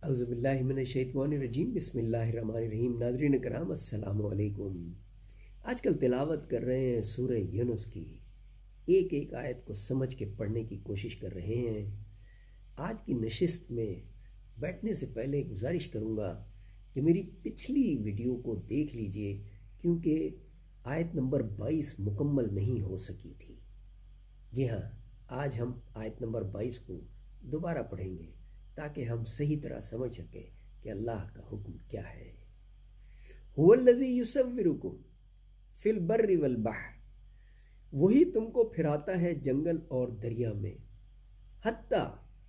اعوذ باللہ من الشیطان الرجیم، بسم اللہ الرحمن الرحیم۔ ناظرین کرام السلام علیکم۔ آج کل تلاوت کر رہے ہیں سورہ یونس کی، ایک ایک آیت کو سمجھ کے پڑھنے کی کوشش کر رہے ہیں۔ آج کی نشست میں بیٹھنے سے پہلے گزارش کروں گا کہ میری پچھلی ویڈیو کو دیکھ لیجئے، کیونکہ آیت نمبر 22 مکمل نہیں ہو سکی تھی۔ جی ہاں، آج ہم آیت نمبر 22 کو دوبارہ پڑھیں گے تاکہ ہم صحیح طرح سمجھ سکیں کہ اللہ کا حکم کیا ہے۔ هو الذی یصورکم فی البر والبحر، وہی تم کو پھراتا ہے جنگل اور دریا میں، حتی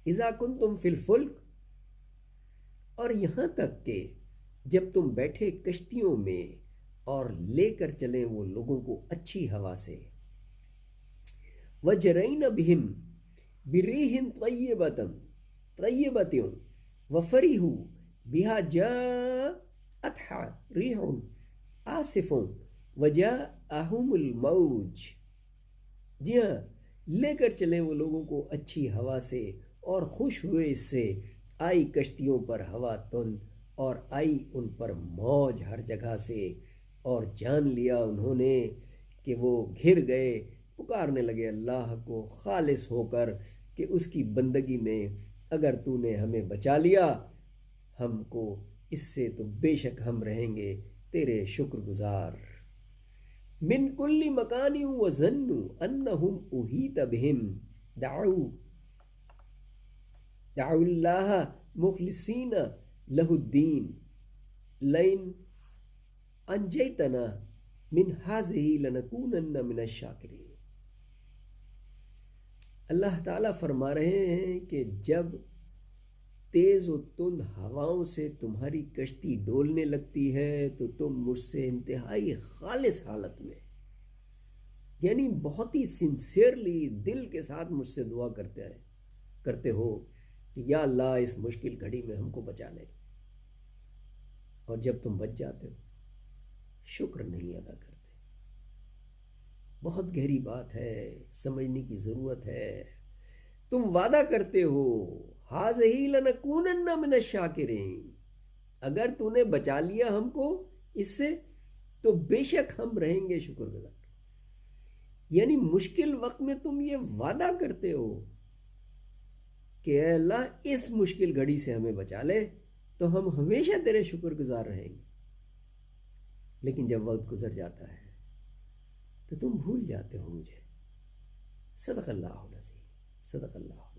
اذا کنتم فی الفلک، اور یہاں تک کہ جب تم بیٹھے کشتیوں میں اور لے کر چلیں وہ لوگوں کو اچھی ہوا سے، وجرین بہم بریح طیبۃ وفرحوا بها جاءتها ریح آصف وجاءہم الموج۔ جی ہاں، لے کر چلیں وہ لوگوں کو اچھی ہوا سے اور خوش ہوئے اس سے، آئی کشتیوں پر ہوا تند اور آئی ان پر موج ہر جگہ سے، اور جان لیا انہوں نے کہ وہ گھر گئے، پکارنے لگے اللہ کو خالص ہو کر کہ اس کی بندگی میں اگر تو نے ہمیں بچا لیا ہم کو اس سے، تو بے شک ہم رہیں گے تیرے شکر گزار۔ من کل مکان وظنوا انہم احیط بہم دعوا اللہ مخلصین لہ الدین لئن انجیتنا من ہذہ لنکونن من الشاکرین۔ اللہ تعالیٰ فرما رہے ہیں کہ جب تیز و تند ہواؤں سے تمہاری کشتی ڈولنے لگتی ہے تو تم مجھ سے انتہائی خالص حالت میں، یعنی بہت ہی سنسیئرلی دل کے ساتھ مجھ سے دعا کرتے ہو کہ یا اللہ اس مشکل گھڑی میں ہم کو بچا لے، اور جب تم بچ جاتے ہو شکر نہیں ادا کرتے۔ بہت گہری بات ہے، سمجھنے کی ضرورت ہے۔ تم وعدہ کرتے ہو ہذہ لنکونن من الشاکرین، اگر تو نے بچا لیا ہم کو اس سے تو بے شک ہم رہیں گے شکر گزار۔ یعنی مشکل وقت میں تم یہ وعدہ کرتے ہو کہ اے اللہ اس مشکل گھڑی سے ہمیں بچا لے تو ہم ہمیشہ تیرے شکر گزار رہیں گے، لیکن جب وقت گزر جاتا ہے تو تم بھول جاتے ہو مجھے۔ صدق اللہ العظیم، صدق اللہ۔